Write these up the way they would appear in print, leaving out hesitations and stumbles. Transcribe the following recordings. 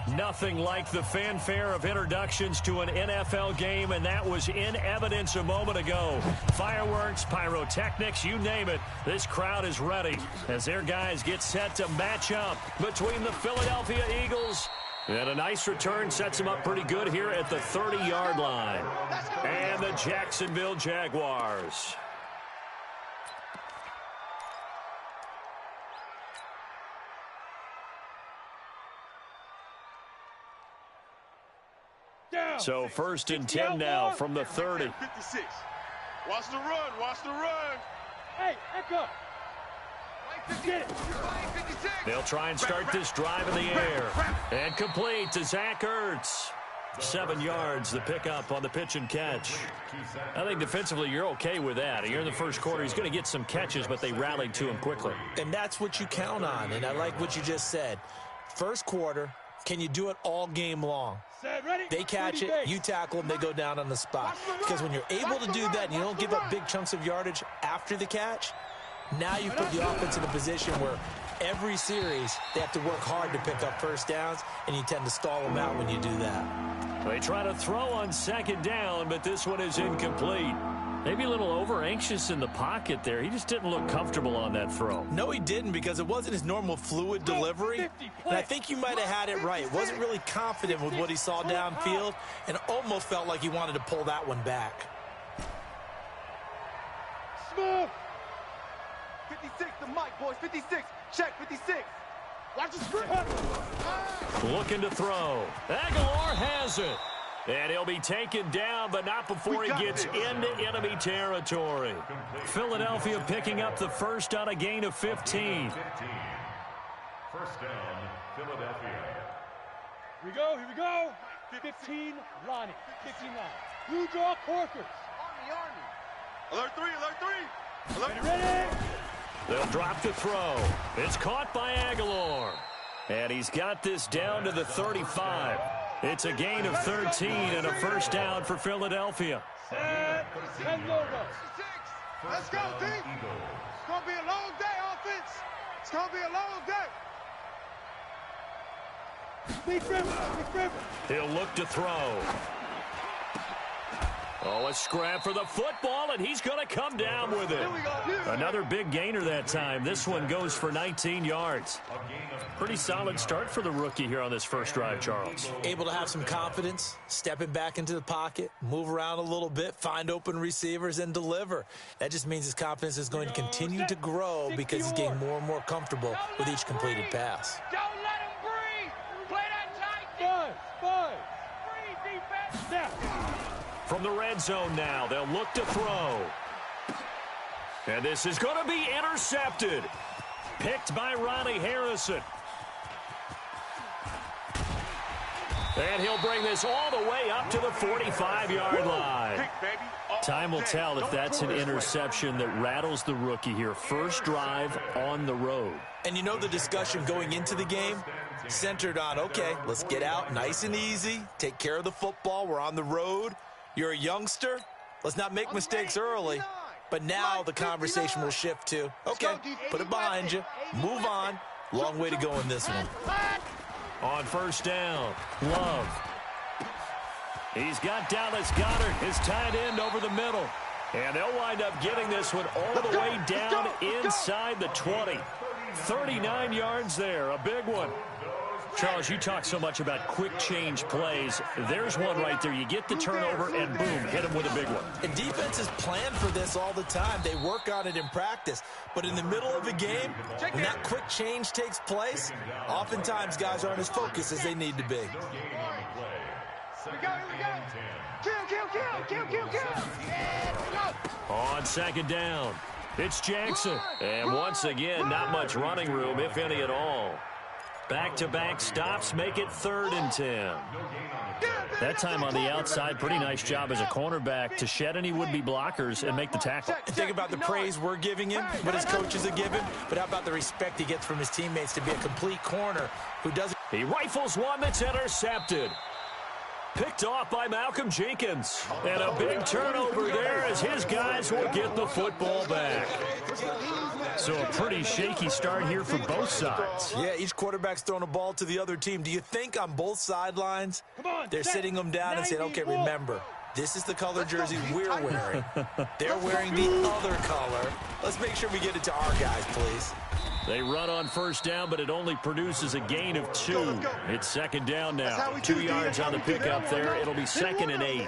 Nothing like the fanfare of introductions to an NFL game, and that was in evidence a moment ago. Fireworks, pyrotechnics, you name it. This crowd is ready as their guys get set to match up between the Philadelphia Eagles. And a nice return sets them up pretty good here at the 30-yard line. And the Jacksonville Jaguars. So 1st and 10 now from the 30. 56. Watch the run. Watch the run. Hey, echo. They'll try and start this drive in the air. And complete to Zach Ertz. 7 yards, the pickup on the pitch and catch. I think defensively you're okay with that. Here in the first quarter, he's going to get some catches, but they rallied to him quickly. And that's what you count on, and I like what you just said. First quarter, can you do it all game long? They catch it, you tackle them, they go down on the spot. Because when you're able to do that and you don't give up big chunks of yardage after the catch, now you put the offense in a position where every series they have to work hard to pick up first downs, and you tend to stall them out when you do that. They try to throw on 2nd down, but this one is incomplete. Maybe a little over-anxious in the pocket there. He just didn't look comfortable on that throw. No, he didn't, because it wasn't his normal fluid delivery. And I think you might have had it right. Wasn't really confident with what he saw downfield and almost felt like he wanted to pull that one back. Smooth. 56, the mic, boys. 56. Check, 56. Watch the screen. Looking to throw. Aguilar has it. And he'll be taken down, but not before he gets into enemy territory. Philadelphia picking up the first on a gain of 15. First down, Philadelphia. Here we go. 15, Lonnie. 15 line. Blue draw Corkers. Army. Alert 3, alert 3. Alert. Ready? They'll drop the throw. It's caught by Aguilar. And he's got this down to the 35. It's a gain of 13 and a first down for Philadelphia. Set. 10 logos. Let's go, team. It's going to be a long day, offense. It's going to be a long day. Big river. He'll look to throw. Oh, a scrap for the football, and he's going to come down with it. Another big gainer that time. This one goes for 19 yards. Pretty solid start for the rookie here on this first drive, Charles. Able to have some confidence, stepping back into the pocket, move around a little bit, find open receivers, and deliver. That just means his confidence is going to continue to grow because he's getting more and more comfortable with each completed pass. Don't let him breathe. Play that tight. Five. Breathe, defense. Now. From the red zone now, they'll look to throw. And this is going to be intercepted. Picked by Ronnie Harrison. And he'll bring this all the way up to the 45-yard line. Time will tell if that's an interception that rattles the rookie here. First drive on the road. And you know the discussion going into the game centered on, okay, let's get out nice and easy, take care of the football, we're on the road. You're a youngster, let's not make mistakes early. But now the conversation will shift to, okay, put it behind you, move on. Long way to go in this one. On first down, Love. He's got Dallas Goedert, his tight end, over the middle. And they'll wind up getting this one all the way down inside the 20. 39 yards there, a big one. Charles, you talk so much about quick change plays. There's one right there. You get the turnover and boom, hit him with a big one. And defenses plan for this all the time. They work on it in practice. But in the middle of a game, when that quick change takes place, oftentimes guys aren't as focused as they need to be. Here we go. Kill. On second down, it's Jackson. And once again, not much running room, if any at all. Back-to-back stops make it 3rd and 10. That time on the outside, pretty nice job as a cornerback to shed any would-be blockers and make the tackle. Think about the praise we're giving him, what his coaches are giving, but how about the respect he gets from his teammates to be a complete corner who doesn't... He rifles one that's intercepted. Picked off by Malcolm Jenkins. And a big turnover there as his guys will get the football back. So a pretty shaky start here for both sides. Yeah, each quarterback's throwing a ball to the other team. Do you think on both sidelines they're sitting them down and saying, okay, remember, this is the color jersey we're wearing. They're wearing the other color. Let's make sure we get it to our guys, please. They run on first down, but it only produces a gain of 2. It's second down now. 2 yards on the pickup there. It'll be 2nd and 8.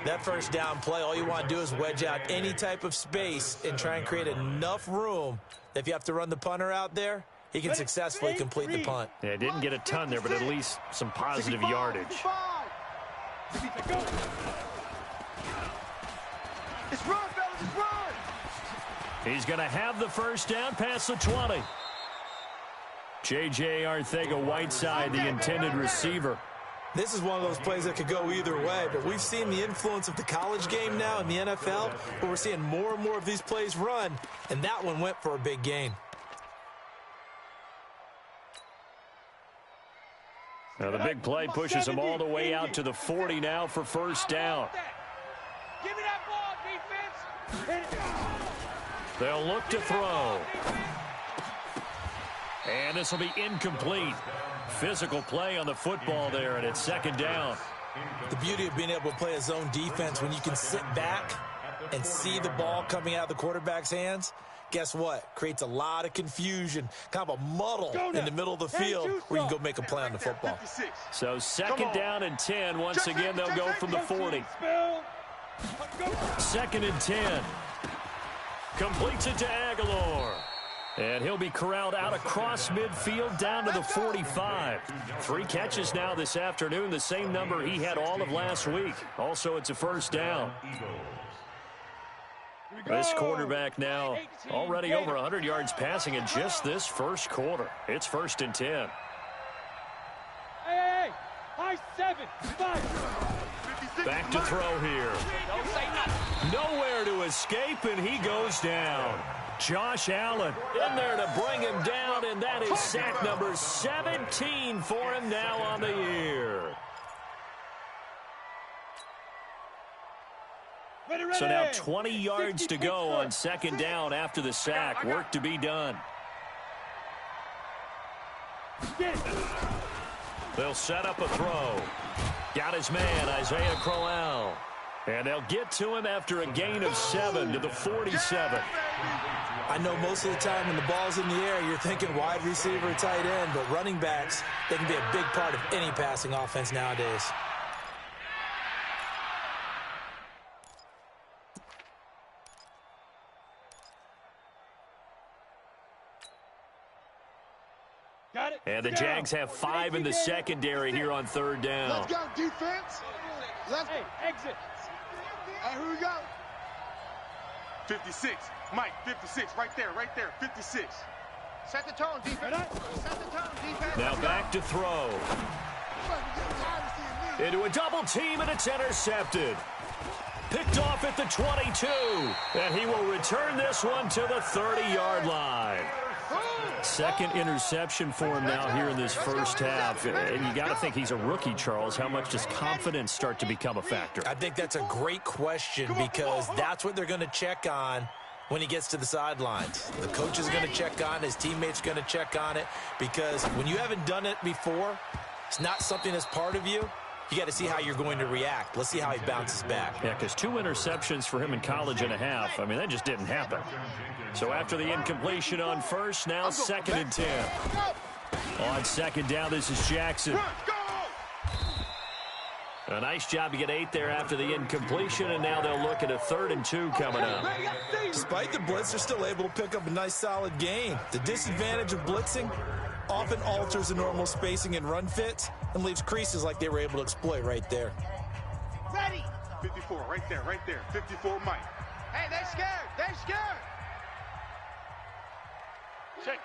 That first down play, all you want to do is wedge out any type of space and try and create enough room that if you have to run the punter out there, he can successfully complete the punt. Yeah, didn't get a ton there, but at least some positive yardage. It's run, fellas, it's run! He's going to have the first down past the 20. J.J. Arcega-Whiteside, the intended receiver. This is one of those plays that could go either way, but we've seen the influence of the college game now in the NFL, where we're seeing more and more of these plays run, and that one went for a big gain. Now the big play pushes them all the way out to the 40 now for first down. Give me that ball, defense. They'll look to throw. And this will be incomplete. Physical play on the football there, and it's second down. The beauty of being able to play a zone defense when you can sit back and see the ball coming out of the quarterback's hands, guess what? Creates a lot of confusion, kind of a muddle in the middle of the field where you can go make a play on the football. So second down and 10. Once again, they'll go from the 40. 2nd and 10. Completes it to Aguilar. And he'll be corralled out across midfield down to the 45. 3 catches now this afternoon, the same number he had all of last week. Also, it's a first down. This quarterback now already over 100 yards passing in just this first quarter. It's 1st and 10. Hey, high 7, 5. Back to throw here. Nowhere to escape, and he goes down. Josh Allen in there to bring him down, and that is sack number 17 for him now on the year. So now 20 yards to go on second down after the sack. Work to be done. They'll set up a throw. Got his man, Isaiah Crowell. And they'll get to him after a gain of 7 to the 47. I know most of the time when the ball's in the air, you're thinking wide receiver, tight end, but running backs, they can be a big part of any passing offense nowadays. And the Jags have 5 in the secondary here on third down. Let's go, defense. Let's Hey, exit. Hey, here we go. 56. Mike, 56. Right there, 56. Set the tone, defense. Set the tone, defense. Now back to throw. Into a double team, and it's intercepted. Picked off at the 22. And he will return this one to the 30-yard line. Second interception for him now here in this first half. And you got to think he's a rookie, Charles. How much does confidence start to become a factor? I think that's a great question because that's what they're going to check on when he gets to the sidelines. The coach is going to check on it. His teammates are going to check on it because when you haven't done it before, it's not something that's part of you. You got to see how you're going to react. Let's see how he bounces back. Yeah, because 2 interceptions for him in college and a half. I mean, that just didn't happen. So after the incompletion on first, now 2nd and 10. On second down, this is Jackson. A nice job to get 8 there after the incompletion, and now they'll look at a 3rd and 2 coming up. Despite the blitz, they're still able to pick up a nice, solid gain. The disadvantage of blitzing often alters the normal spacing and run fits and leaves creases like they were able to exploit right there. Ready. 54, right there. 54, Mike. Hey, they're scared. They're scared. Check.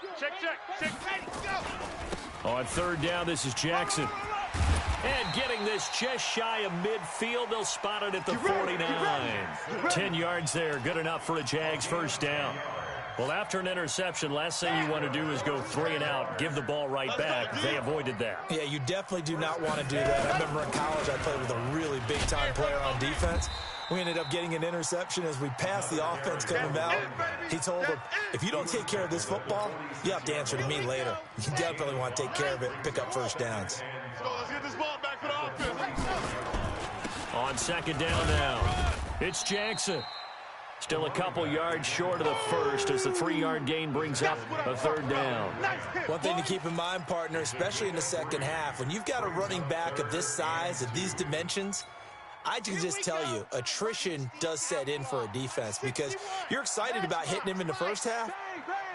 Ready, go. On third down, this is Jackson. And getting this just shy of midfield, they'll spot it at the 49. 10 yards there, good enough for a Jags first down. Well, after an interception, last thing you want to do is go 3 and out, give the ball right back. They avoided that. Yeah, you definitely do not want to do that. I remember in college I played with a really big-time player on defense. We ended up getting an interception as we passed the offense coming out. He told him, if you don't take care of this football, you have to answer to me later. You definitely want to take care of it and pick up first downs. Let's get this ball back for the offense. On 2nd down now, it's Jackson. Still a couple yards short of the first as the 3-yard gain brings up a 3rd down. One thing to keep in mind, partner, especially in the second half, when you've got a running back of this size, of these dimensions, I can just tell you, attrition does set in for a defense because you're excited about hitting him in the first half.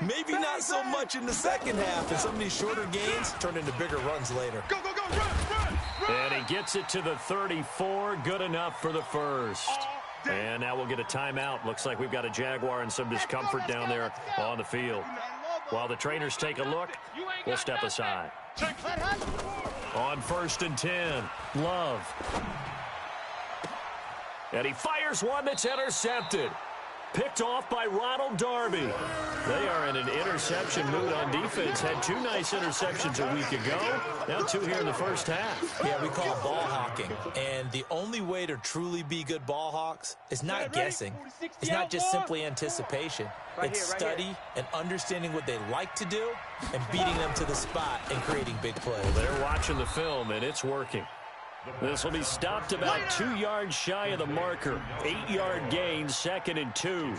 Maybe not so much in the second half, and some of these shorter gains turn into bigger runs later. Go, go, go, run, run, run. And he gets it to the 34, good enough for the first. And now we'll get a timeout. Looks like we've got a Jaguar and some discomfort down there on the field. While the trainers take a look, we'll step aside. On 1st and 10, Love. And he fires one that's intercepted. Picked off by Ronald Darby. They are in an interception mood on defense. Had 2 nice interceptions a week ago. Now 2 here in the first half. Yeah, we call it ball hawking. And the only way to truly be good ball hawks is not guessing. It's not just simply anticipation. It's study and understanding what they like to do and beating them to the spot and creating big plays. They're watching the film, and it's working. This will be stopped about 2 yards shy of the marker. 8-yard gain, 2nd and 2.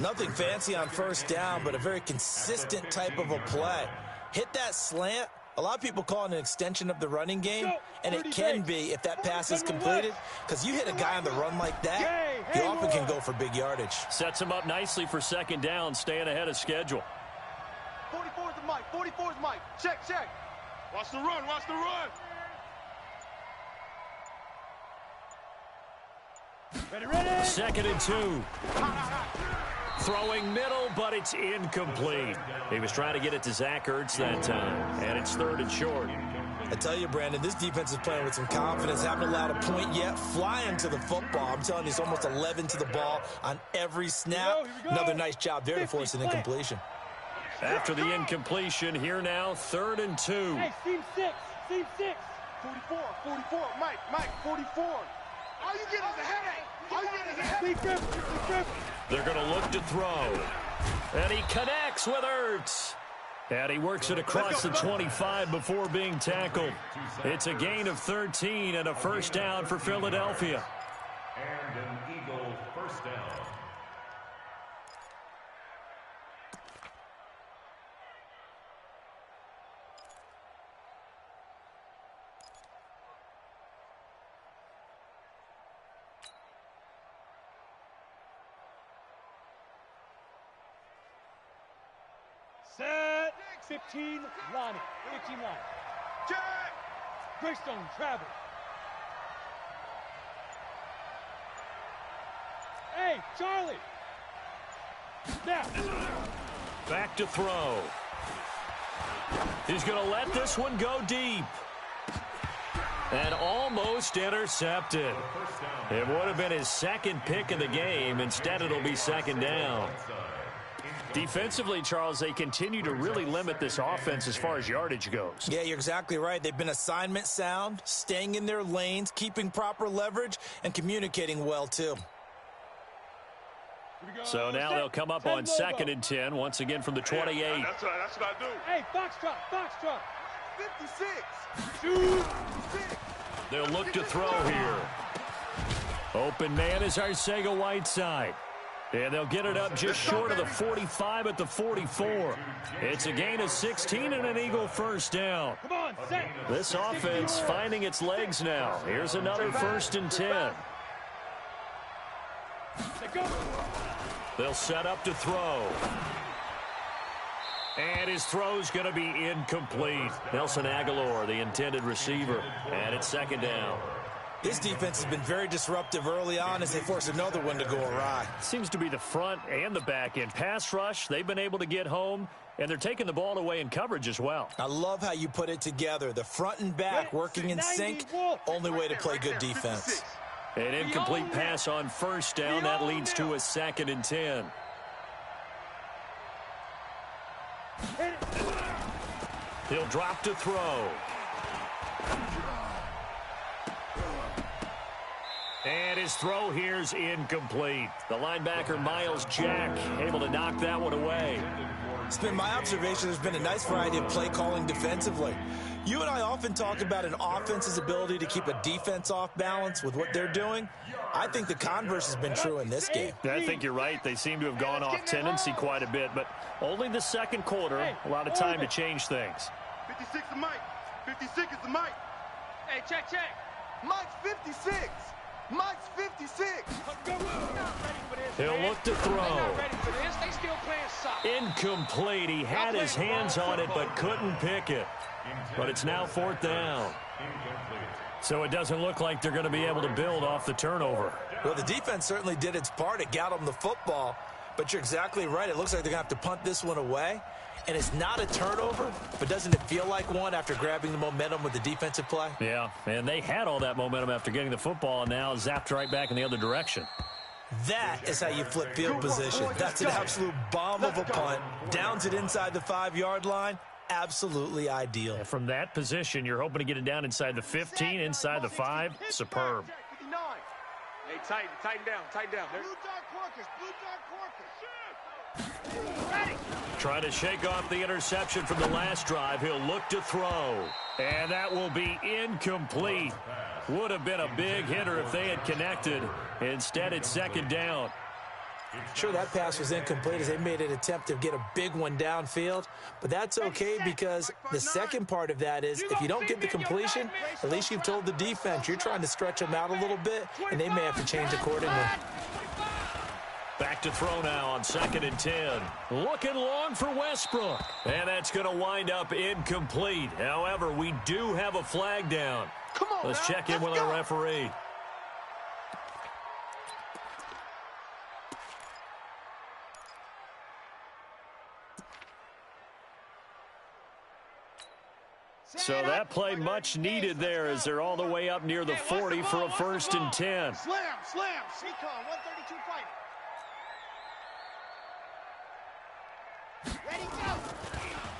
Nothing fancy on 1st down, but a very consistent type of a play. Hit that slant. A lot of people call it an extension of the running game, and it can be if that pass is completed, because you hit a guy on the run like that, you often can go for big yardage. Sets him up nicely for 2nd down, staying ahead of schedule. 44's the Mike. 44's Mike. Check, check. Watch the run, watch the run. Ready, ready. 2nd and 2. Throwing middle, but it's incomplete. He was trying to get it to Zach Ertz that time, and it's 3rd and short. I tell you, Brandon, this defense is playing with some confidence. Haven't allowed a point yet. Flying to the football. I'm telling you, it's almost 11 to the ball on every snap. Here we go. Another nice job there to force an incompletion. After the incompletion, here now, 3rd and 2. Hey, seam 6. Seam 6. 44, 44. Mike, 44. All you get is a headache. All you get is a headache. Big grip. They're going to look to throw. And he connects with Ertz. And he works it across the 25 before being tackled. It's a gain of 13 and a 1st down for Philadelphia. And an Eagle 1st down. Set. 15, Lonnie. 15 line. Check. Greystone, travel. Hey, Charlie. Now. Back to throw. He's going to let this one go deep. And almost intercepted. It would have been his 2nd pick of the game. Instead, it'll be 2nd down. Defensively, Charles, they continue to really limit this offense as far as yardage goes. Yeah, you're exactly right. They've been assignment sound, staying in their lanes, keeping proper leverage, and communicating well, too. So now they'll come up on 2nd and 10, once again from the 28. Yeah, that's what I do. Hey, Foxtrot. 56. Shoot. They'll look to throw here. Open man is Arcega-Whiteside. And they'll get it up just short of the 45 at the 44. It's a gain of 16 and an Eagle 1st down. Come on, set. This offense finding its legs now. Here's another 1st and 10. Go. They'll set up to throw. And his throw's going to be incomplete. Nelson Aguilar, the intended receiver. And it's 2nd down. This defense has been very disruptive early on as they force another one to go awry. Seems to be the front and the back end. Pass rush, they've been able to get home, and they're taking the ball away in coverage as well. I love how you put it together. The front and back working in sync. Only way to play good defense. An incomplete pass on 1st down. That leads to a 2nd and 10. He'll drop to throw. And his throw here's incomplete. The linebacker, Miles Jack, able to knock that one away. It's been my observation there's been a nice variety of play calling defensively. You and I often talk about an offense's ability to keep a defense off balance with what they're doing. I think the converse has been true in this game. I think you're right. They seem to have gone off tendency quite a bit, but only the second quarter, a lot of time to change things. 56 is Mike. 56 is the Mike. Hey, check. Mike's 56. Mike's 56. He'll look to throw. They still playing soccer. Incomplete. He had his hands on it but couldn't pick it. But it's now 4th down. So it doesn't look like they're going to be able to build off the turnover. Well, the defense certainly did its part. It got them the football. But you're exactly right. It looks like they're going to have to punt this one away. And it's not a turnover, but doesn't it feel like one after grabbing the momentum with the defensive play? Yeah, and they had all that momentum after getting the football and now zapped right back in the other direction. That is how you flip field position. That's an absolute bomb of a punt. Downs it inside the 5-yard line. Absolutely ideal. And from that position, you're hoping to get it down inside the 15, inside the 5. Superb. Hey, tighten down. Blue dot Corkers. Trying to shake off the interception from the last drive. He'll look to throw. And that will be incomplete. Would have been a big hitter if they had connected. Instead, it's 2nd down. Sure, that pass was incomplete as they made an attempt to get a big one downfield. But that's okay because the second part of that is if you don't get the completion, at least you've told the defense you're trying to stretch them out a little bit, and they may have to change accordingly. Back to throw now on 2nd and 10. Looking long for Westbrook. And that's going to wind up incomplete. However, we do have a flag down. Let's check in with our referee. So that play much needed there as they're all the way up near the 40 for a 1st and 10. Slam. Recon, 132 fighting.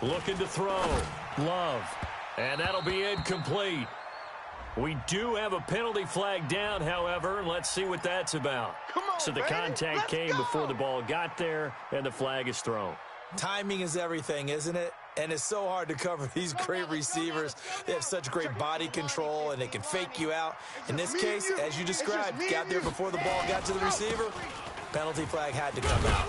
Looking to throw. Love. And that'll be incomplete. We do have a penalty flag down, however. Let's see what that's about. So the contact came before the ball got there, and the flag is thrown. Timing is everything, isn't it? And it's so hard to cover these great receivers. They have such great body control, and they can fake you out. In this case, as you described, got there before the ball got to the receiver. Penalty flag had to come out.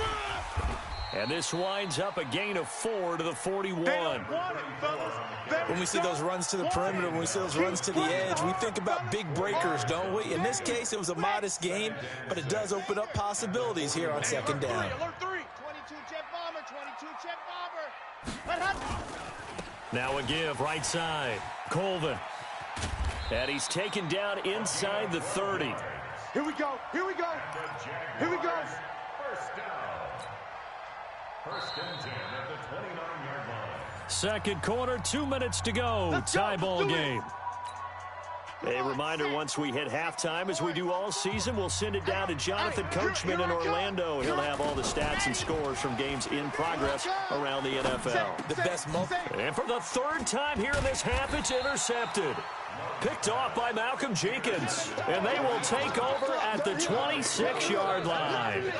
And this winds up a gain of 4 to the 41. When we see those runs to the perimeter, when we see those runs to the edge, we think about big breakers, don't we? In this case, it was a modest gain, but it does open up possibilities here on 2nd down. 22 jet bomber, 22 jet bomber. Now a give right side. Colvin. And he's taken down inside the 30. Here we go. First down. 1st and 10 at the 29-yard line. Second quarter, 2 minutes to go. Tie ball game. A reminder, once we hit halftime, as we do all season, we'll send it down to Jonathan Coachman in Orlando. He'll have all the stats and scores from games in progress around the NFL. The best moment. And for the 3rd time here in this half, it's intercepted. Picked off by Malcolm Jenkins. And they will take over at the 26-yard line.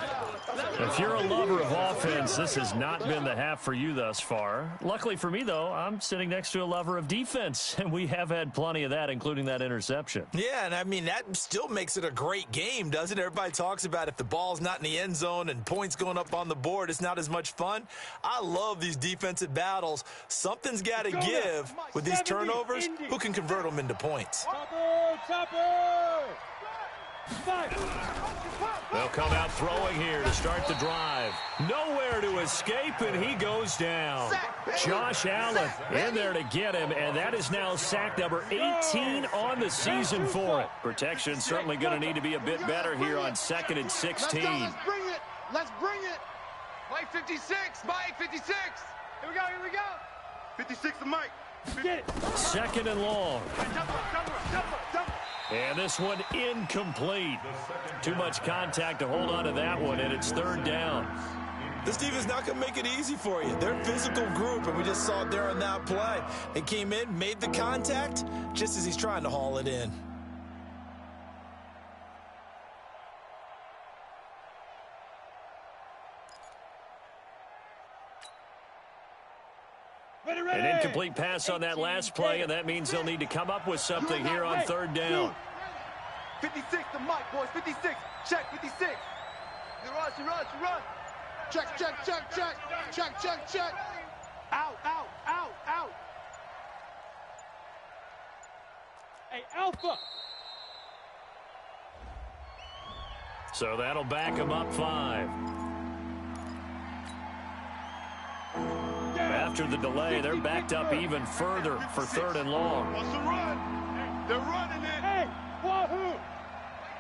If you're a lover of offense, this has not been the half for you thus far. Luckily for me, though, I'm sitting next to a lover of defense, and we have had plenty of that, including that interception. Yeah, and I mean, that still makes it a great game, doesn't it? Everybody talks about if the ball's not in the end zone and points going up on the board, it's not as much fun. I love these defensive battles. Something's got to give with these turnovers. Who can convert them into points? Topper! They'll come out throwing here to start the drive. Nowhere to escape, and he goes down. Josh Allen in there to get him, and that is now sack number 18 on the season for it. Protection certainly going to need to be a bit better here on 2nd and 16. Let's bring it. Mike 56. Mike 56. Here we go. 56 to Mike. 2nd and long. And this one incomplete. Too much contact to hold on to that one, and it's 3rd down. This defense is not going to make it easy for you. They're a physical group, and we just saw it there on that play. They came in, made the contact, just as he's trying to haul it in. An incomplete pass on that last play, and that means they'll need to come up with something here on third down. 56 to Mike, boys. 56. Check 56. You run. Check. Out. Hey, Alpha. So that'll back him up 5. After the delay, they're backed up even further for third and long. Wants to run. They're running it. Hey, wahoo.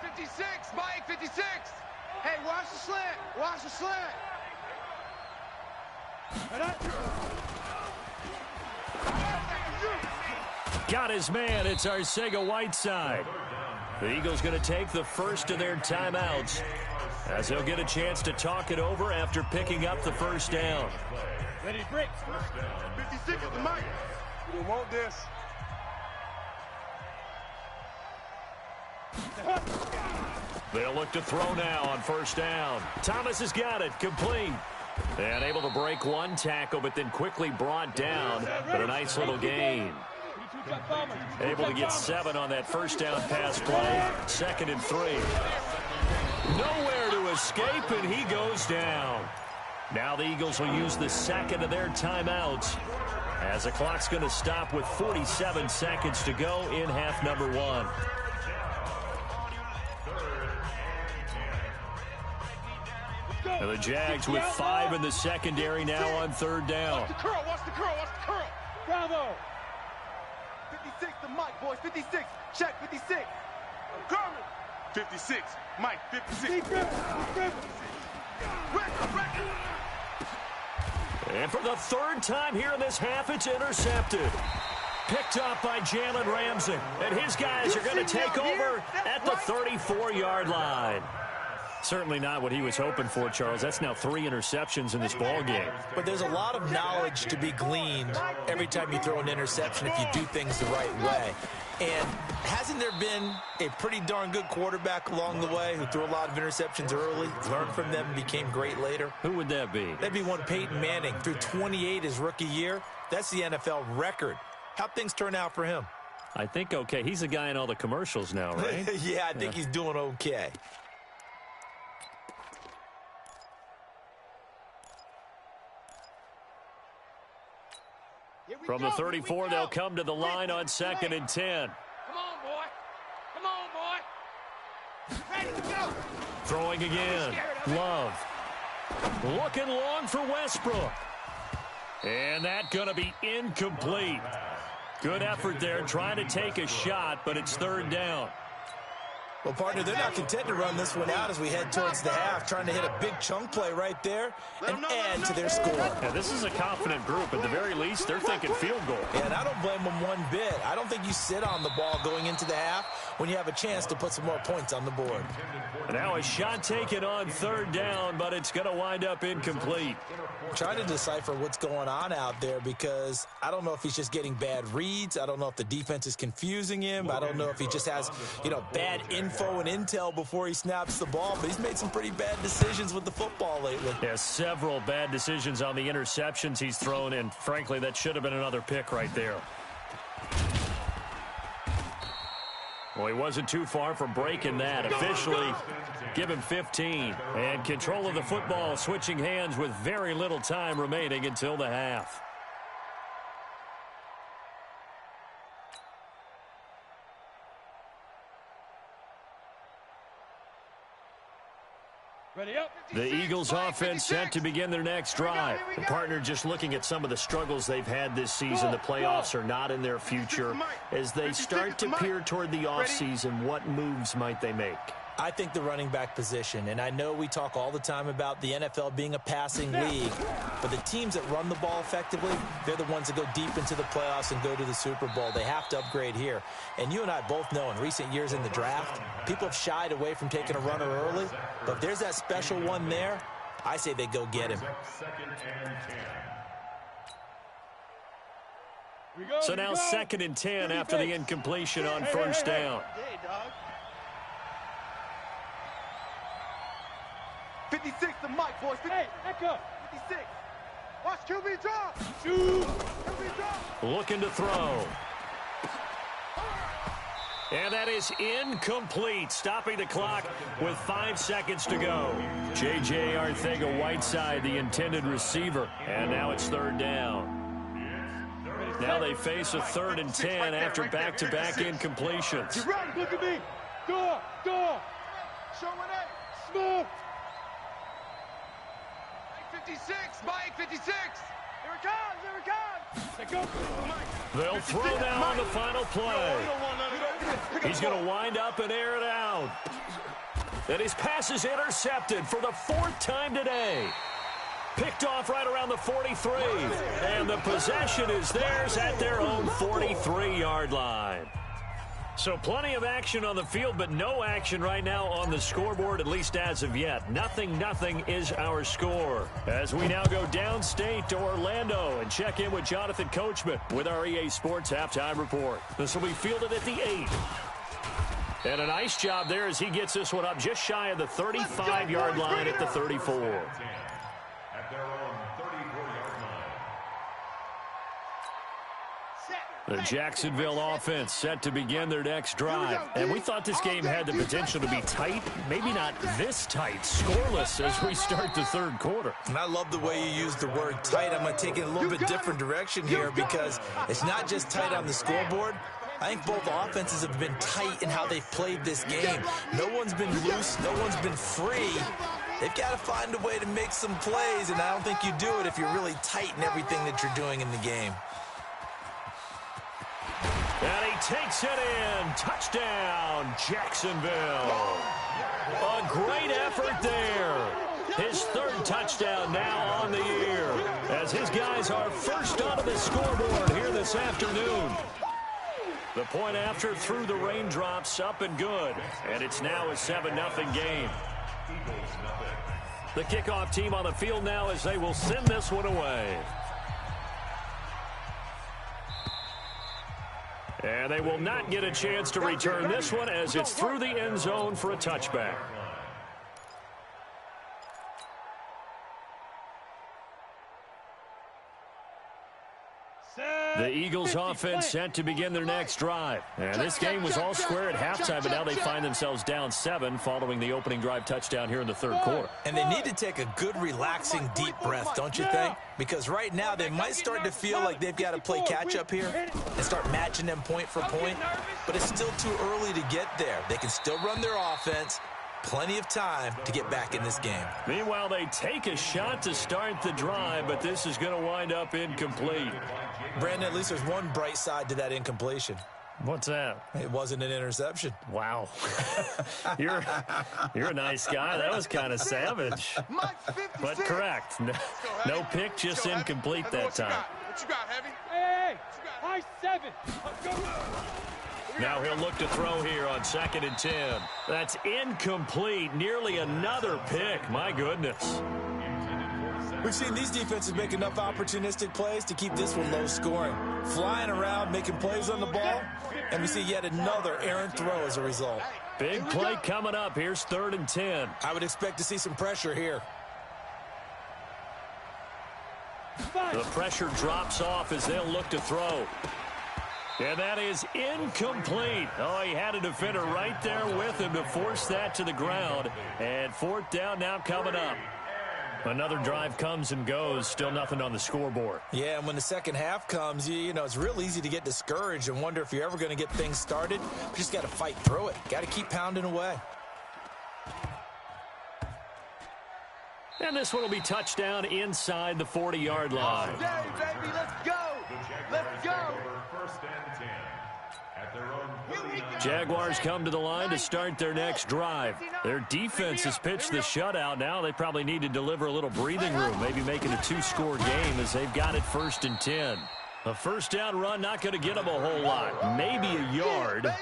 56, Mike, 56. Hey, watch the slant. Got his man. It's Arcega-Whiteside. The Eagles going to take the first of their timeouts as they'll get a chance to talk it over after picking up the first down. Ready, break. 56 is the Mike. We want this. They'll look to throw now on first down. Thomas has got it. Complete. And able to break one tackle, but then quickly brought down. But a nice little gain. Able to get 7 on that first down pass play. 2nd and 3. Nowhere to escape, and he goes down. Now the Eagles will use the second of their timeouts as the clock's going to stop with 47 seconds to go in half number 1. And the Jags with 5 in the secondary now on third down. Watch the curl. Bravo. 56 to Mike, boys. 56. Check 56. I'm coming. 56. Mike, 56. And for the third time here in this half, it's intercepted. Picked up by Jalen Ramsey. And his guys are going to take over at the 34-yard line. Certainly not what he was hoping for, Charles. That's now 3 interceptions in this ball game. But there's a lot of knowledge to be gleaned every time you throw an interception if you do things the right way. And hasn't there been a pretty darn good quarterback along the way who threw a lot of interceptions early, learned from them, and became great later? Who would that be? That'd be one Peyton Manning. Threw 28 his rookie year. That's the NFL record. How'd things turn out for him? I think okay. He's the guy in all the commercials now, right? Yeah, I think he's doing okay. From the 34, they'll come to the line on 2nd and 10. Come on, boy. Ready to go. Throwing again. Love. Looking long for Westbrook. And that going to be incomplete. Good effort there, trying to take a shot, but it's third down. Well, partner, they're not content to run this one out as we head towards the half, trying to hit a big chunk play right there and add to their score. Yeah, this is a confident group. At the very least, they're thinking field goal. And I don't blame them one bit. I don't think you sit on the ball going into the half when you have a chance to put some more points on the board. And now a shot taken on third down, but it's going to wind up incomplete. Trying to decipher what's going on out there because I don't know if he's just getting bad reads. I don't know if the defense is confusing him. I don't know if he just has, bad info and intel before he snaps the ball, but he's made some pretty bad decisions with the football lately. Yeah, several bad decisions on the interceptions he's thrown, and frankly, that should have been another pick right there. Well, he wasn't too far from breaking that. Officially, give him 15. And control of the football switching hands with very little time remaining until the half. Ready up. The Eagles offense set to begin their next drive. The partner just looking at some of the struggles they've had this season. The playoffs are not in their future. As they start to peer toward the offseason, what moves might they make? I think the running back position, and I know we talk all the time about the NFL being a passing league, but the teams that run the ball effectively, they're the ones that go deep into the playoffs and go to the Super Bowl. They have to upgrade here. And you and I both know in recent years in the draft, people have shied away from taking a runner early, but if there's that special one there, I say they go get him. Second and 10. So now 2nd and 10 after the incompletion on first down. Hey, dog. 56 the mic, boys. Hey, Echo. 56. Watch QB drop. Shoot. QB drop. Looking to throw. And that is incomplete, stopping the clock with 5 seconds to go. J.J. Arcega-Whiteside, the intended receiver, and now it's 3rd down. Now they face a 3rd and 10 after back-to-back incompletions. You run, look at me. Door. Show one A. Smoke. 56, Mike 56. Here it comes. Let go. They'll throw now on the final play. He's going to wind up and air it out. And his pass is intercepted for the 4th time today. Picked off right around the 43. And the possession is theirs at their own 43-yard line. So plenty of action on the field, but no action right now on the scoreboard, at least as of yet. 0-0 is our score. As we now go downstate to Orlando and check in with Jonathan Coachman with our EA Sports Halftime Report. This will be fielded at the 8. And a nice job there as he gets this one up just shy of the 35-yard line at the 34. At their own 34-yard line. The Jacksonville offense set to begin their next drive. And we thought this game had the potential to be tight, maybe not this tight, scoreless as we start the 3rd quarter. And I love the way you use the word tight. I'm going to take it in a little bit different direction here because it's not just tight on the scoreboard. I think both offenses have been tight in how they've played this game. No one's been loose. No one's been free. They've got to find a way to make some plays, and I don't think you do it if you're really tight in everything that you're doing in the game. And he takes it in. Touchdown, Jacksonville. A great effort there. His 3rd touchdown now on the year as his guys are first onto the scoreboard here this afternoon. The point after through the raindrops, up and good. And it's now a 7-0 game. The kickoff team on the field now as they will send this one away. And they will not get a chance to return this one as it's through the end zone for a touchback. The Eagles offense set to begin their next drive. And this game was all square at halftime, but now they find themselves down 7 following the opening drive touchdown here in the 3rd quarter. And they need to take a good, relaxing, deep breath, don't you think? Because right now they might start to feel like they've got to play catch-up here and start matching them point for point. But it's still too early to get there. They can still run their offense. Plenty of time to get back in this game. Meanwhile, they take a shot to start the drive, but this is going to wind up incomplete. Brandon, at least there's one bright side to that incompletion. What's that? It wasn't an interception. Wow. You're a nice guy. That was kind of savage. But correct. No pick, just incomplete that time. What you got, Heavy? Hey, high 7. Let's go. Now he'll look to throw here on 2nd and 10. That's incomplete. Nearly another pick. My goodness. We've seen these defenses make enough opportunistic plays to keep this one low scoring. Flying around, making plays on the ball, and we see yet another errant throw as a result. Big play coming up. Here's 3rd and 10. I would expect to see some pressure here. The pressure drops off as they'll look to throw. And that is incomplete. Oh, he had a defender right there with him to force that to the ground. And 4th down now coming up. Another drive comes and goes. Still nothing on the scoreboard. Yeah, and when the second half comes, you know, it's real easy to get discouraged and wonder if you're ever going to get things started. You just got to fight through it. Got to keep pounding away. And this one will be touchdown inside the 40-yard line. Hey, baby, let's go. Let's go. First and 10 at their own 39. Jaguars come to the line to start their next drive. Their defense has pitched the shutout. Now they probably need to deliver a little breathing room, maybe make it a 2-score game as they've got it 1st and 10. A first down run not going to get them a whole lot. Maybe a yard.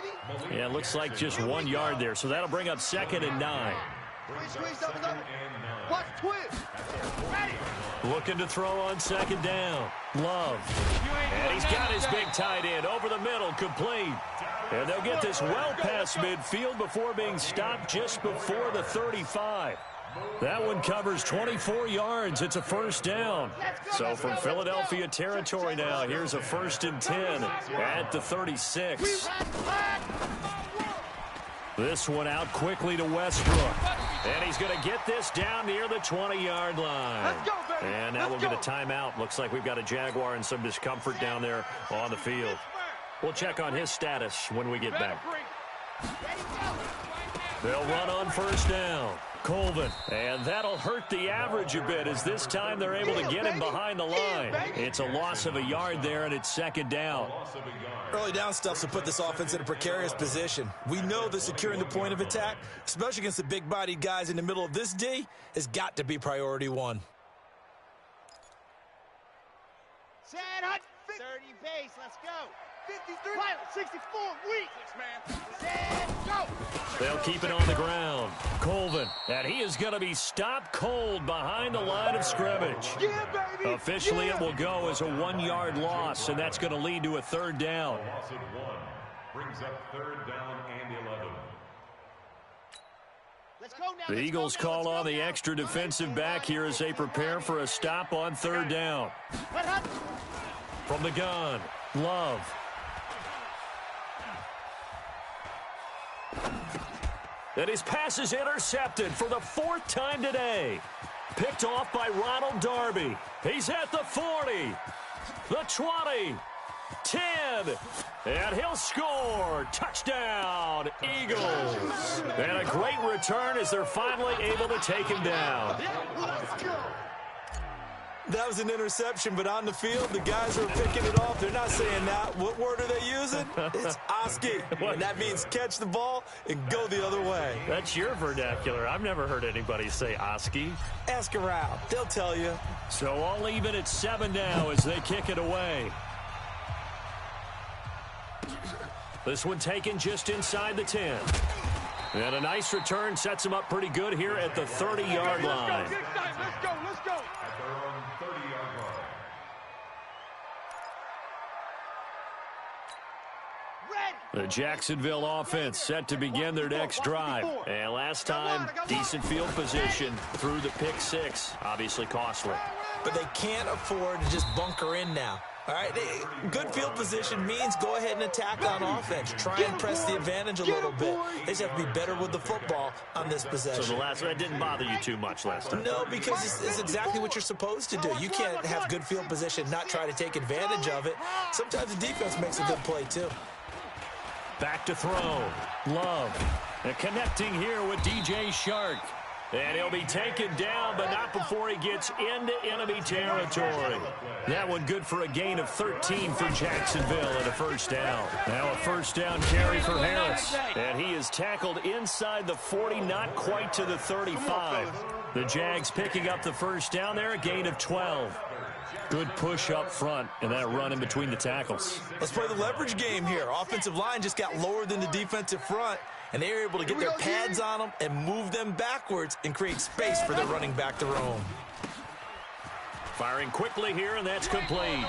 Yeah, it looks like just 1 yard there. So that'll bring up 2nd and 9. Squeeze, double. Watch twist. Ready. Looking to throw on second down. Love. And he's got his big tight end over the middle, complete. And they'll get this well past midfield before being stopped just before the 35. That one covers 24 yards. It's a first down. So from Philadelphia territory now, here's a 1st and 10 at the 36. This one out quickly to Westbrook. And he's going to get this down near the 20-yard line. And now we'll get a timeout. Looks like we've got a Jaguar in some discomfort down there on the field. We'll check on his status when we get back. They'll run on first down. Colvin, and that'll hurt the average a bit as this time they're able to get him behind the line. It's a loss of a yard there, and it's second down. Early down stuff will put this offense in a precarious position. We know that securing the point of attack, especially against the big-bodied guys in the middle of this D, has got to be priority one. Set, hut, 30 base, let's go. 53. Pilot, 64, weak. 6 man. Set, go. They'll keep it on the ground. Colvin, and he is going to be stopped cold behind the line of scrimmage. Yeah, baby. Officially, it will go as a 1-yard loss, and that's going to lead to a third down. Loss of 1 brings up 3rd down and 11. Let's go now. The Eagles call on the extra defensive back here as they prepare for a stop on 3rd down. From the gun, Love. And his pass is intercepted for the 4th time today. Picked off by Ronald Darby. He's at the 40, the 20, 10, and he'll score. Touchdown, Eagles. And a great return as they're finally able to take him down. That was an interception, but on the field, the guys who are picking it off, they're not saying that. What word are they using? It's Oski. And that means catch the ball and go the other way. That's your vernacular. I've never heard anybody say Oski. Ask around. They'll tell you. So all even at 7 now as they kick it away. This one taken just inside the 10. And a nice return sets him up pretty good here at the 30-yard line. Let's go. At their own 30-yard line. The Jacksonville offense set to begin their next drive. And last time, decent field position through the pick 6. Obviously costly. But they can't afford to just bunker in now. All right, good field position means go ahead and attack on offense. Try and press the advantage a little bit. They just have to be better with the football on this possession. So the last one didn't bother you too much last time? No, because it's exactly what you're supposed to do. You can't have good field position and not try to take advantage of it. Sometimes the defense makes a good play, too. Back to throw. Love. And connecting here with DJ Shark. And he'll be taken down, but not before he gets into enemy territory. That one good for a gain of 13 for Jacksonville and a first down. Now a first down carry for Harris. And he is tackled inside the 40, not quite to the 35. The Jags picking up the first down there, a gain of 12. Good push up front and that run in between the tackles. Let's play the leverage game here. Offensive line just got lower than the defensive front, and they were able to get their pads on them and move them backwards and create space for their running back to roam. Firing quickly here, and that's complete.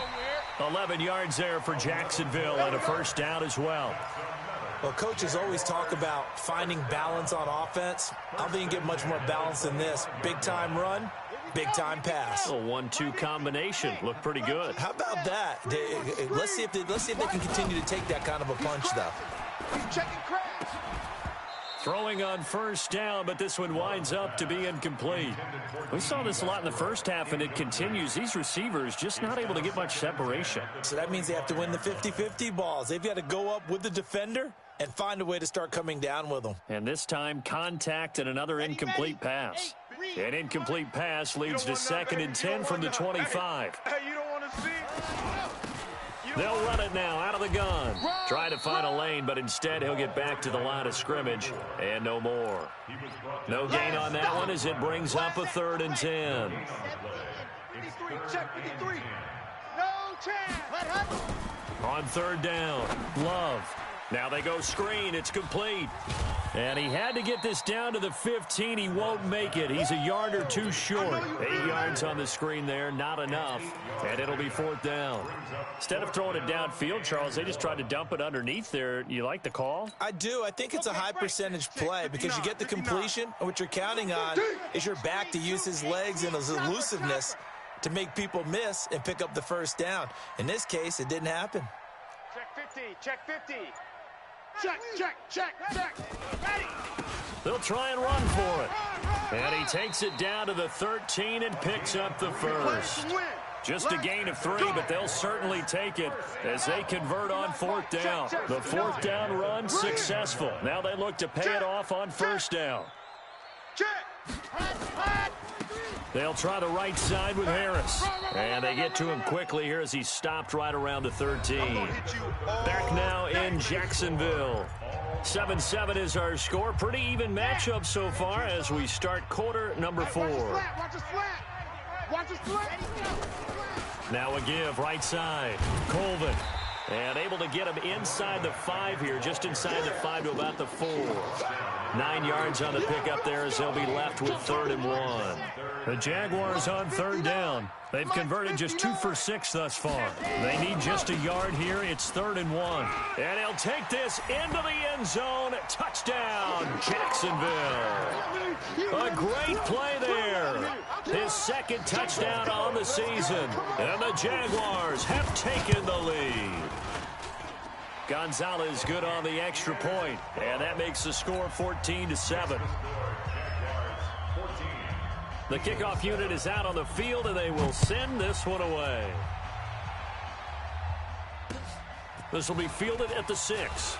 11 yards there for Jacksonville and a first down as well. Well, coaches always talk about finding balance on offense. I don't think you can get much more balance than this. Big-time run, big-time pass. A 1-2 combination. Looked pretty good. How about that? Let's see if they can continue to take that kind of a punch, though. Checking crabs. Throwing on first down, but this one winds up to be incomplete. We saw this a lot in the first half, and it continues. These receivers just not able to get much separation. So that means they have to win the 50-50 balls. They've got to go up with the defender and find a way to start coming down with them. And this time, contact and another incomplete pass. An incomplete pass leads to 2nd and 10 from the 25. Hey, you don't want to see? They'll run it now out of the gun. Try to find a lane, but instead he'll get back to the line of scrimmage and no more. No gain on that one as it brings up a 3rd and 10. 53, check 53. No chance. On 3rd down, Love. Now they go screen. It's complete. And he had to get this down to the 15. He won't make it. He's a yard or two short. 8 yards on the screen there, not enough. And it'll be 4th down. Instead of throwing it downfield, Charles, they just tried to dump it underneath there. You like the call? I do. I think it's a high percentage play because you get the completion, and what you're counting on is your back to use his legs and his elusiveness to make people miss and pick up the first down. In this case, it didn't happen. Check 50. Check 50. Check. Ready. They'll try and run for it. And he takes it down to the 13 and picks up the first. Just a gain of 3, but they'll certainly take it as they convert on 4th down. The 4th down run successful. Now they look to pay it off on 1st down. They'll try the right side with Harris. And they get to him quickly here as he stopped right around the 13. Back now in Jacksonville. 7-7 is our score. Pretty even matchup so far as we start quarter number 4. Now a give right side. Colvin. And able to get him inside the 5 here, just inside the 5 to about the 4. 9 yards on the pickup there as they'll be left with 3rd and 1. The Jaguars on 3rd down. They've converted just 2 for 6 thus far. They need just a yard here. It's 3rd and 1. And he'll take this into the end zone. Touchdown, Jacksonville. A great play there. His 2nd touchdown on the season. And the Jaguars have taken the lead. Gonzalez good on the extra point, and that makes the score 14-7. The kickoff unit is out on the field, and they will send this one away. This will be fielded at the 6.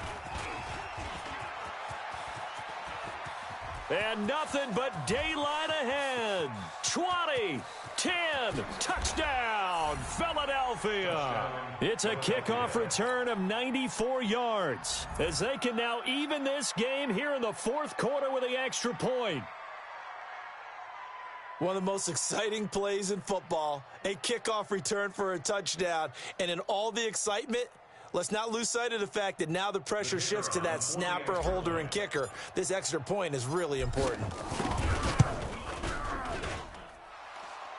And nothing but daylight ahead. 20, 10, touchdown, Philadelphia. It's a kickoff return of 94 yards as they can now even this game here in the 4th quarter with the extra point. One of the most exciting plays in football, a kickoff return for a touchdown. And in all the excitement, let's not lose sight of the fact that now the pressure shifts to that snapper, holder, and kicker. This extra point is really important.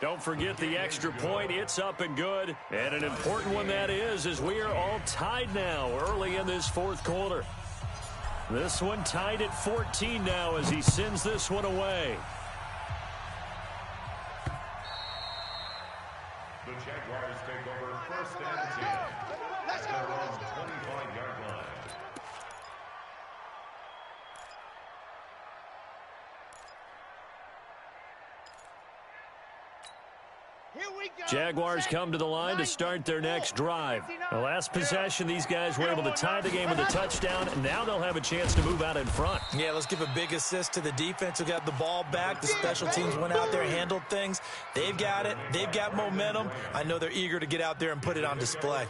Don't forget the extra point. It's up and good. And an important one that is, as we are all tied now early in this 4th quarter. This one tied at 14 now as he sends this one away. The Jaguars take over 1st and 10. Let's go. 25-yard line. Jaguars come to the line to start their next drive. The last possession, these guys were able to tie the game with a touchdown, and now they'll have a chance to move out in front. Yeah, let's give a big assist to the defense who got the ball back. The special teams went out there and handled things. They've got it. They've got momentum. I know they're eager to get out there and put it on display.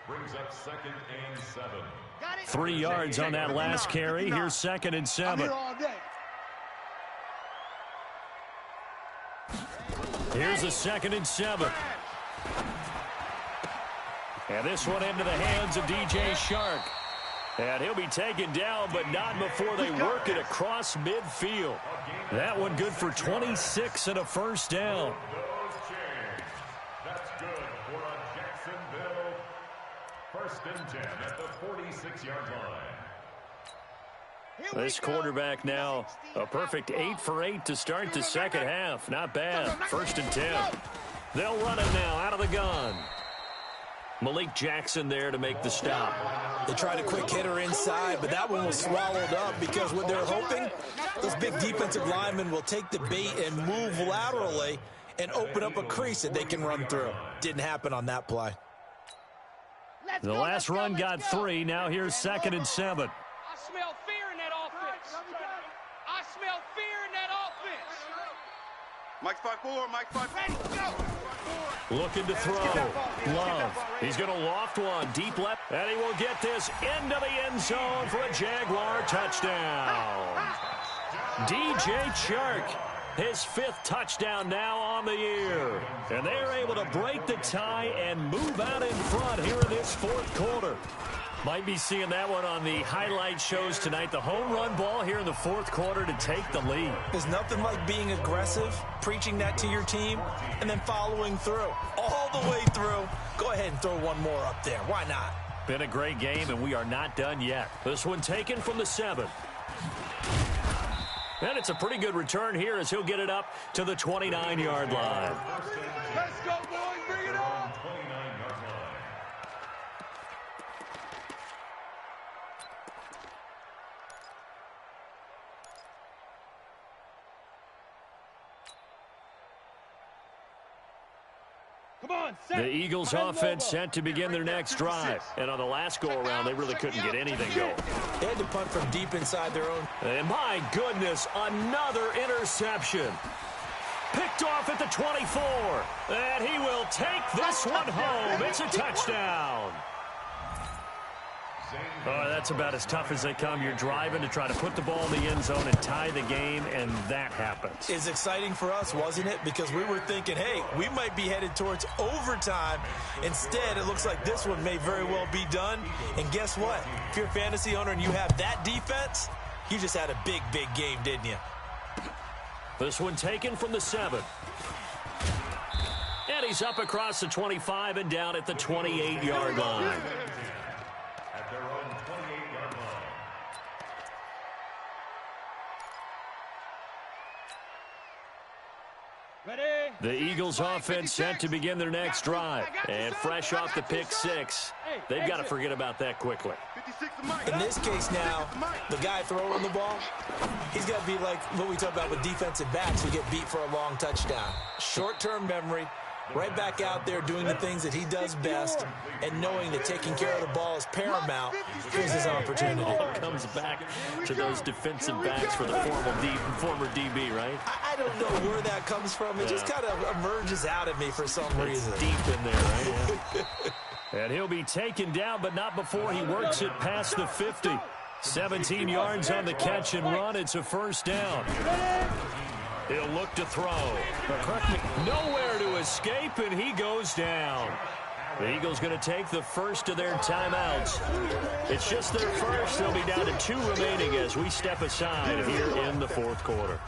Brings up 2nd and 7. 3 yards on that last carry. Here's 2nd and 7. Here's a 2nd and 7. And this one into the hands of DJ Shark. And he'll be taken down, but not before they work it across midfield. That one good for 26 and a 1st down. That's good for a Jacksonville 1st and 10 at the 46-yard line. This quarterback now, a perfect 8 for 8 to start the 2nd half. Not bad. 1st and 10. They'll run it now out of the gun. Malik Jackson there to make the stop. They tried a quick hitter inside, but that one was swallowed up because what they're hoping, those big defensive linemen will take the bait and move laterally and open up a crease that they can run through. Didn't happen on that play. The last run got 3. Now here's 2nd and 7. I smell fear in that offense. I smell fear in that offense. Mike's 5-4, Mike's 5-4. Looking to throw. Love. He's going to loft one deep left. And he will get this into the end zone for a Jaguar touchdown. DJ Chark, his 5th touchdown now on the year. And they're able to break the tie and move out in front here in this 4th quarter. Might be seeing that one on the highlight shows tonight. The home run ball here in the fourth quarter to take the lead. There's nothing like being aggressive, preaching that to your team, and then following through. All the way through. Go ahead and throw one more up there. Why not? Been a great game, and we are not done yet. This one taken from the 7. And it's a pretty good return here as he'll get it up to the 29-yard line. Let's go, boys. Bring it on. 29-yard line. Come on, set. The Eagles offense set to begin their next drive. And on the last go-around, they really couldn't get anything going. They had to punt from deep inside their own. And my goodness, another interception. Picked off at the 24. And he will take this one home. It's a touchdown. Oh, that's about as tough as they come. You're driving to try to put the ball in the end zone and tie the game, and that happens. It's exciting for us, wasn't it? Because we were thinking, hey, we might be headed towards overtime. Instead, it looks like this one may very well be done. And guess what? If you're a fantasy owner and you have that defense, you just had a big, big game, didn't you? This one taken from the 7. And he's up across the 25 and down at the 28-yard line. At their own 28-yard line. Ready? The Eagles offense set to begin their next drive. And fresh off the pick 6, they've got to forget about that quickly. In this case now, the guy throwing the ball, he's got to be like what we talk about with defensive backs who get beat for a long touchdown. Short-term memory, right back out there doing the things that he does best, and knowing that taking care of the ball is paramount. Here's his opportunity. Comes back to those defensive backs for the former DB, right? I don't know where that comes from. It just kind of emerges out at me for some reason. It's deep in there, right? Yeah. And he'll be taken down, but not before he works it past the 50. 17 yards on the catch and run. It's a first down. He'll look to throw. Nowhere to escape, and he goes down. The Eagles going to take the first of their timeouts. It's just their first. They'll be down to 2 remaining as we step aside here in the fourth quarter.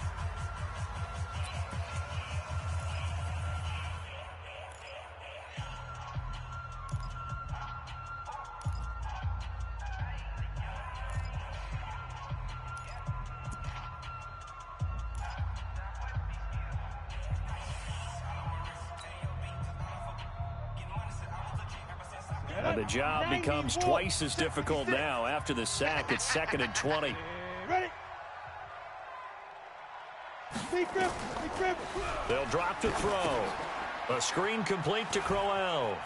And the job becomes twice as difficult now. After the sack, it's 2nd and 20. Ready? They'll drop to throw. A screen complete to Crowell.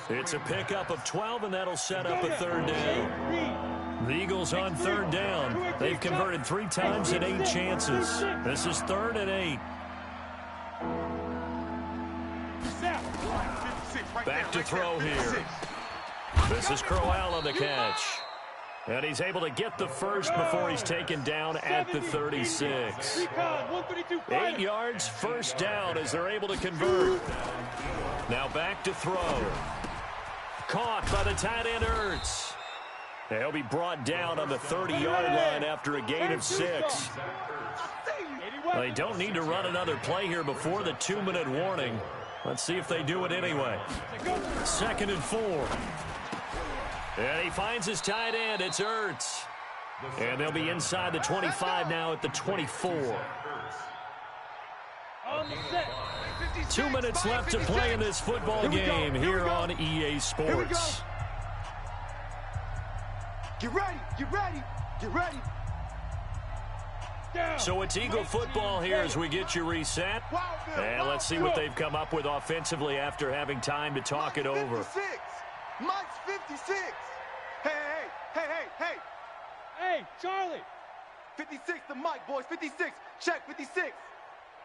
It's a pickup of 12, and that'll set up a 3rd down. The Eagles on 3rd down. They've converted 3 times in 8 chances. This is 3rd and 8. Back to throw here. This is Crowell on the catch. And he's able to get the first before he's taken down at the 36. 8 yards, first down as they're able to convert. Now back to throw. Caught by the tight end Ertz. He'll be brought down on the 30-yard line after a gain of 6. Well, they don't need to run another play here before the 2-minute warning. Let's see if they do it anyway. 2nd and 4. And he finds his tight end. It's Ertz. And they'll be inside the 25 now at the 24. 2 minutes left to play in this football game here on EA Sports. Get ready, get ready, get ready. So it's Eagle football here as we get you reset. And let's see what they've come up with offensively after having time to talk it over. 56. Mike's 56. Hey, hey, hey, hey, hey. Hey, Charlie. 56 to Mike, boys. 56. Check 56.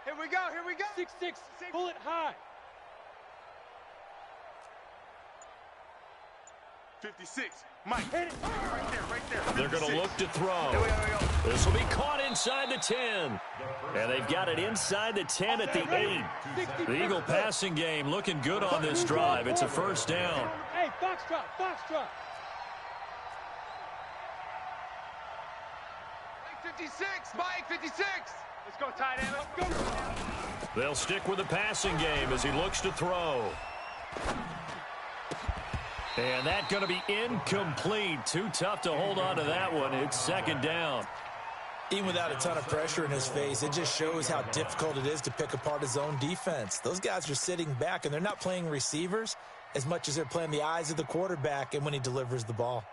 Here we go, here we go. 6-6. Pull it high. 56. Mike. Hit it. Right there. They're going to look to throw. This will be caught inside the 10. And they've got it inside the 10 at the 8. The Eagle passing game looking good on this drive. It's a first down. Foxtrot, foxtrot. 56, Mike, 56. Let's go, tight end. Let's go. They'll stick with the passing game as he looks to throw. And that's going to be incomplete. Too tough to hold on to that one. It's second down. Even without a ton of pressure in his face, it just shows how difficult it is to pick apart his own defense. Those guys are sitting back, and they're not playing receivers as much as they're playing the eyes of the quarterback and when he delivers the ball.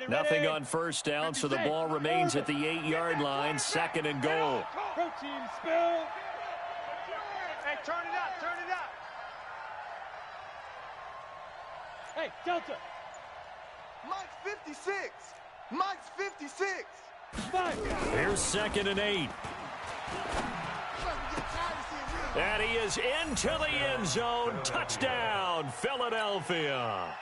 Nothing on first down, so the ball remains at the 8-yard line, second and goal. Protein spill. Hey, turn it up, turn it up. Hey, Delta. Mike's 56. Mike's 56. 5. Here's second and 8. And he is into the end zone. Touchdown, Philadelphia.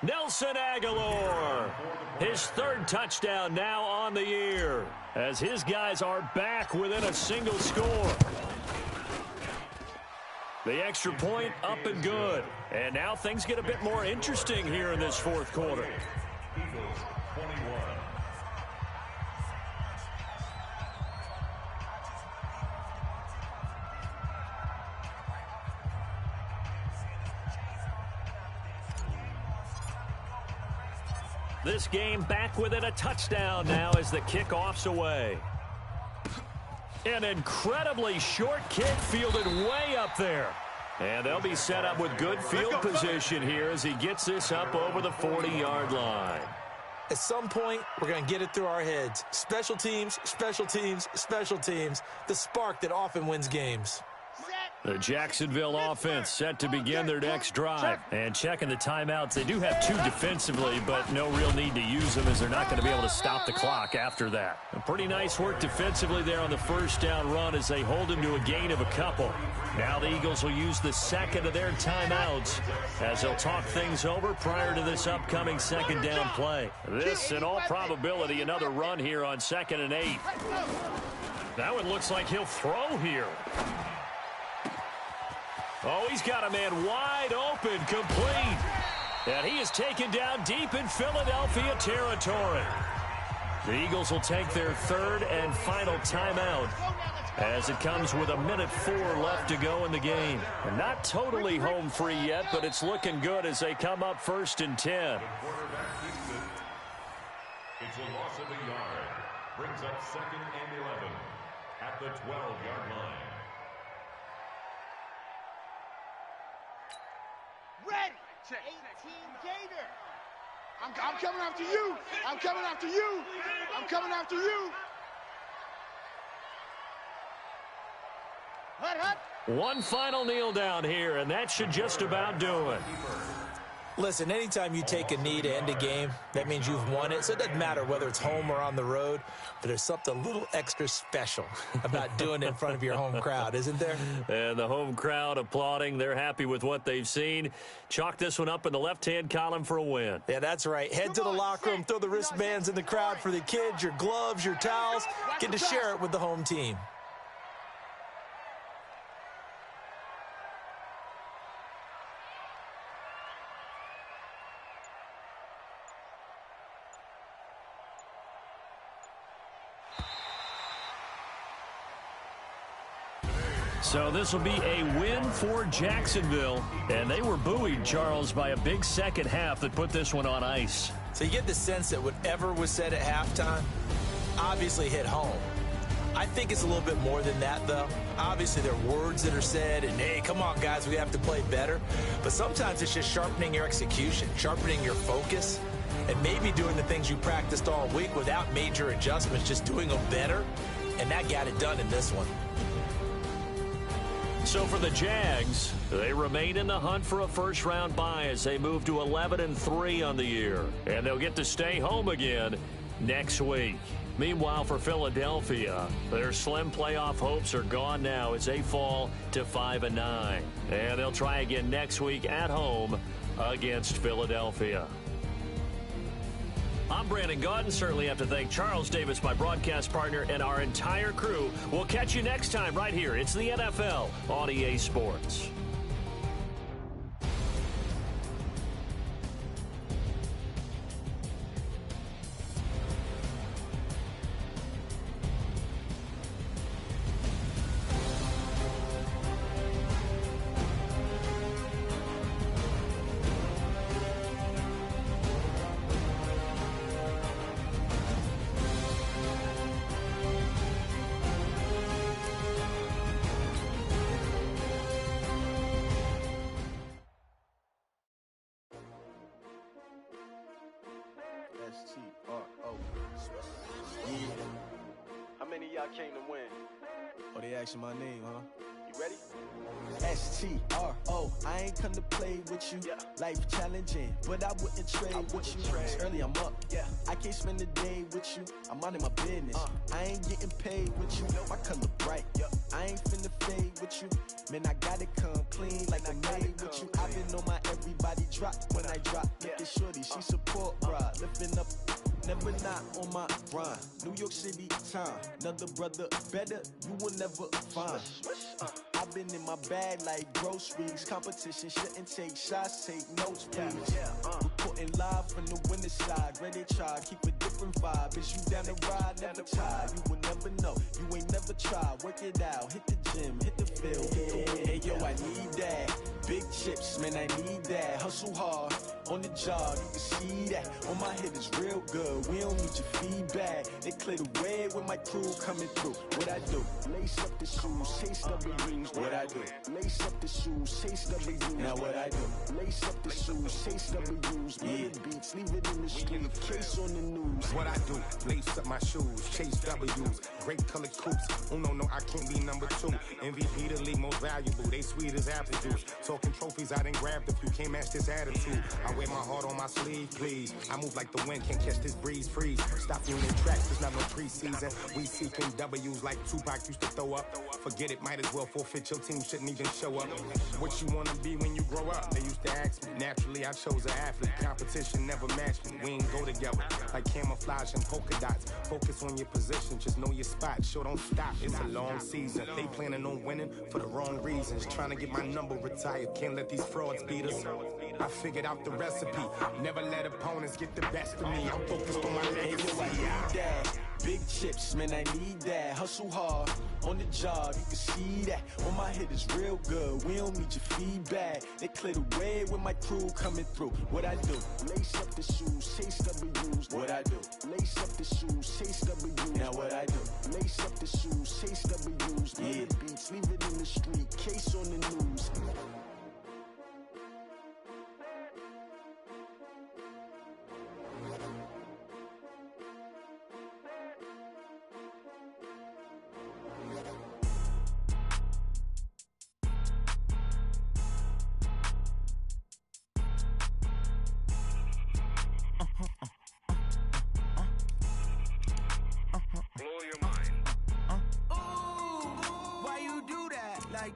Nelson Aguilar, his third touchdown now on the year, as his guys are back within a single score. The extra point up and good. And now things get a bit more interesting here in this fourth quarter. Eagles 21. This game back within a touchdown now as the kickoff's away. An incredibly short kick fielded way up there. And they'll be set up with good field position here as he gets this up over the 40-yard line. At some point, we're going to get it through our heads. Special teams, special teams, special teams. The spark that often wins games. The Jacksonville offense set to begin their next drive. And checking the timeouts, they do have 2 defensively, but no real need to use them as they're not going to be able to stop the clock after that. A pretty nice work defensively there on the first down run as they hold him to a gain of a couple. Now the Eagles will use the second of their timeouts as they'll talk things over prior to this upcoming second down play. This, in all probability, another run here on second and 8. That one looks like he'll throw here. Oh, he's got a man wide open, complete. And he is taken down deep in Philadelphia territory. The Eagles will take their third and final timeout as it comes with 1:04 left to go in the game. And not totally home free yet, but it's looking good as they come up first and 10. It's a loss of a yard. Brings up second and 11 at the 12-yard line. Ready. 18 Gator. I'm coming after you. I'm coming after you. I'm coming after you. One final kneel down here, and that should just about do it. Listen, anytime you take a knee to end a game, that means you've won it. So it doesn't matter whether it's home or on the road, but there's something a little extra special about doing it in front of your home crowd, isn't there? And the home crowd applauding. They're happy with what they've seen. Chalk this one up in the left-hand column for a win. Yeah, that's right. Head to the locker room, throw the wristbands in the crowd for the kids, your gloves, your towels. Get to share it with the home team. So this will be a win for Jacksonville. And they were buoyed, Charles, by a big second half that put this one on ice. So you get the sense that whatever was said at halftime obviously hit home. I think it's a little bit more than that, though. Obviously, there are words that are said, and, hey, come on, guys, we have to play better. But sometimes it's just sharpening your execution, sharpening your focus, and maybe doing the things you practiced all week without major adjustments, just doing them better. And that got it done in this one. So for the Jags, they remain in the hunt for a first-round bye as they move to 11-3 on the year. And they'll get to stay home again next week. Meanwhile, for Philadelphia, their slim playoff hopes are gone now as they fall to 5-9. And they'll try again next week at home against Philadelphia. I'm Brandon Gaudin. Certainly have to thank Charles Davis, my broadcast partner, and our entire crew. We'll catch you next time right here. It's the NFL on EA Sports. How many of y'all came to win? Oh, they asking my name, huh? You ready? STRO, I ain't come to play with you. Life challenging, but I wouldn't trade with you. It's early, I'm up. I can't spend the day with you. I'm out of my business. I ain't getting paid with you. My color bright. I ain't finna fade with you. Man, I gotta come clean like I made with you. I've been on my everybody drop when I drop. Look at shorty, she support, bruh. Lifting up. Never not on my grind. New York City time. Another brother better, you will never find. I've been in my bag like groceries. Competition shouldn't take shots, take notes, please. Reporting live from the winter side. Ready to try, keep a different vibe. Is you down the ride, never tired. You will never know, you ain't never tried. Work it out, hit the gym, hit the field. Hey yo, I need that. Big chips, man, I need that. Hustle hard, on the job, you can see that. On my head is real good, we don't need your feedback. They clear the way with my crew coming through. What I do? Lace up the shoes, chase W's. What I do? Lace up the shoes, chase W's. Now what I do? Lace up the shoes, chase W's. Murder beats, leave it in the street, case on the news. What I do? Lace up my shoes, chase W's. Great colored coops. Oh no, I can't be number 2. MVP the league most valuable. They sweet as apple juice. Talking trophies, I didn't grab the few. Can't match this attitude. I wear my heart on my sleeve, please. I move like the wind, can't catch this breeze, freeze. Stop you in the tracks, it's not no preseason. We seeking W's like Tupac used to throw up. Forget it, might as well forfeit. Your team shouldn't even show up. What you wanna be when you grow up? They used to ask me. Naturally, I chose an athlete. Competition never matched me. We ain't go together like camouflage and polka dots. Focus on your position, just know your spot. Sure, don't stop. It's a long season. They planning on winning for the wrong reasons. Trying to get my number retired. Can't let these frauds beat us. I figured out the recipe. Never let opponents get the best of me. I'm focused on my legacy. I need that. Big chips, man, I need that. Hustle hard, on the job, you can see that. On my head is real good, we don't need your feedback. They clear the way with my crew coming through. What I do? Lace up the shoes, chase W's. What I do? Lace up the shoes, chase W's. Now what I do? Lace up the shoes, chase W's. Murder beats, leave it in the street, case on the news.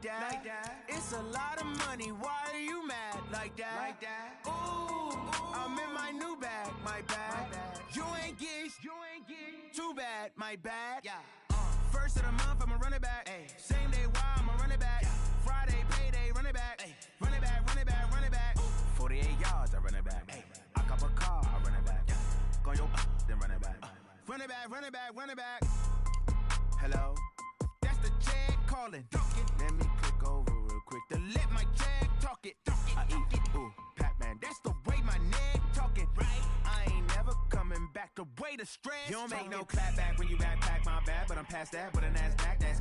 Like that. It's a lot of money. Why are you mad like that? Like that. Ooh, I'm in my new bag. My bad. You ain't get too bad. My bad. Yeah. First of the month, I'ma run it back. Ay. Same day, why I'ma run it back. Yeah. Friday, payday, run it back. Ay. Run it back, run it back, run it back. 48 yards, I run it back. Ay. I cop a car, I run it back. Yeah. Go your then run it back. Run it back, run it back, run it back. Hello? That's the check calling. Let me click over real quick to let my check talk it. I eat it, ooh, Pac-Man. That's the way my neck talking. Right? I ain't never coming back. The way the stress. You don't make no clap back when you backpack my bad, but I'm past that with a NASDAQ. That's